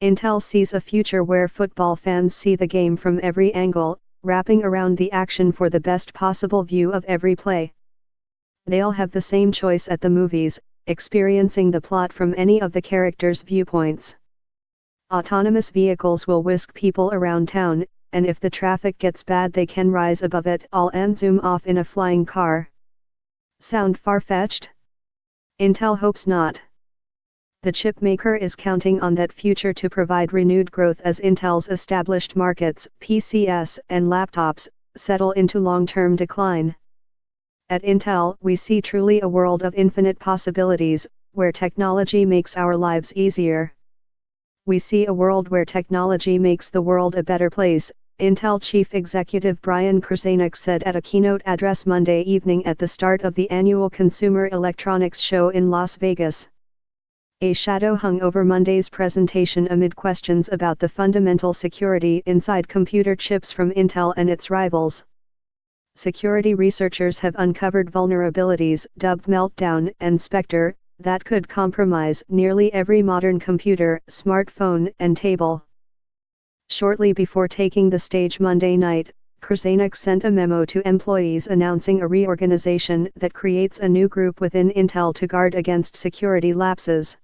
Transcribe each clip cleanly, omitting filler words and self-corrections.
Intel sees a future where football fans see the game from every angle, wrapping around the action for the best possible view of every play. They'll have the same choice at the movies, experiencing the plot from any of the characters' viewpoints. Autonomous vehicles will whisk people around town, and if the traffic gets bad they can rise above it all and zoom off in a flying car. Sound far-fetched? Intel hopes not. The chip maker is counting on that future to provide renewed growth as Intel's established markets, PCs and laptops, settle into long-term decline. At Intel, we see truly a world of infinite possibilities, where technology makes our lives easier. We see a world where technology makes the world a better place, Intel Chief Executive Brian Krzanich said at a keynote address Monday evening at the start of the annual Consumer Electronics Show in Las Vegas. A shadow hung over Monday's presentation amid questions about the fundamental security inside computer chips from Intel and its rivals. Security researchers have uncovered vulnerabilities, dubbed Meltdown and Spectre, that could compromise nearly every modern computer, smartphone, and table. Shortly before taking the stage Monday night, Krzanich sent a memo to employees announcing a reorganization that creates a new group within Intel to guard against security lapses.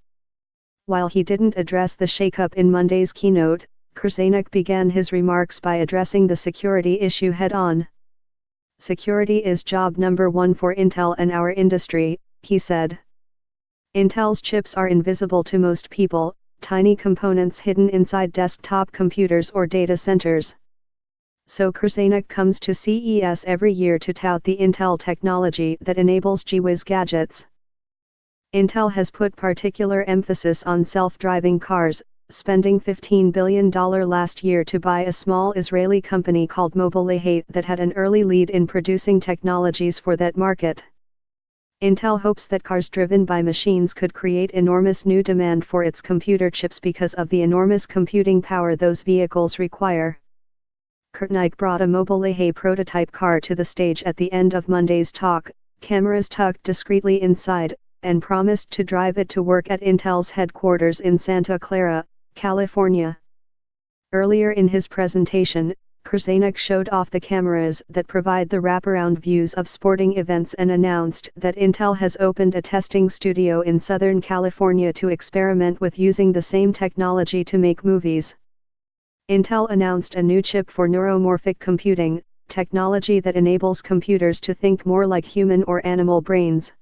While he didn't address the shakeup in Monday's keynote, Krzanich began his remarks by addressing the security issue head-on. "Security is job number one for Intel and our industry," he said. Intel's chips are invisible to most people, tiny components hidden inside desktop computers or data centers. So Krzanich comes to CES every year to tout the Intel technology that enables gee-whiz gadgets. Intel has put particular emphasis on self-driving cars, spending $15 billion last year to buy a small Israeli company called Mobileye that had an early lead in producing technologies for that market. Intel hopes that cars driven by machines could create enormous new demand for its computer chips because of the enormous computing power those vehicles require. Krzanich brought a Mobileye prototype car to the stage at the end of Monday's talk, cameras tucked discreetly inside, and promised to drive it to work at Intel's headquarters in Santa Clara, California. Earlier in his presentation, Krzanich showed off the cameras that provide the wraparound views of sporting events and announced that Intel has opened a testing studio in Southern California to experiment with using the same technology to make movies. Intel announced a new chip for neuromorphic computing, technology that enables computers to think more like human or animal brains.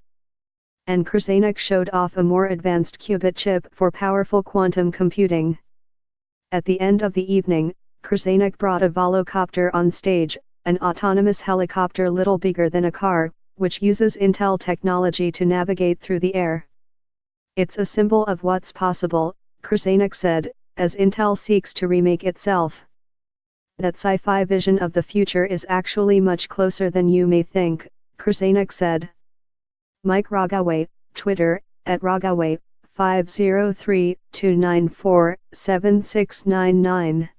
And Krzanich showed off a more advanced qubit chip for powerful quantum computing. At the end of the evening, Krzanich brought a volocopter on stage, an autonomous helicopter little bigger than a car, which uses Intel technology to navigate through the air. "It's a symbol of what's possible," Krzanich said, as Intel seeks to remake itself. "That sci-fi vision of the future is actually much closer than you may think," Krzanich said. Mike Rogaway, Twitter, @Rogaway, 503-294-7699.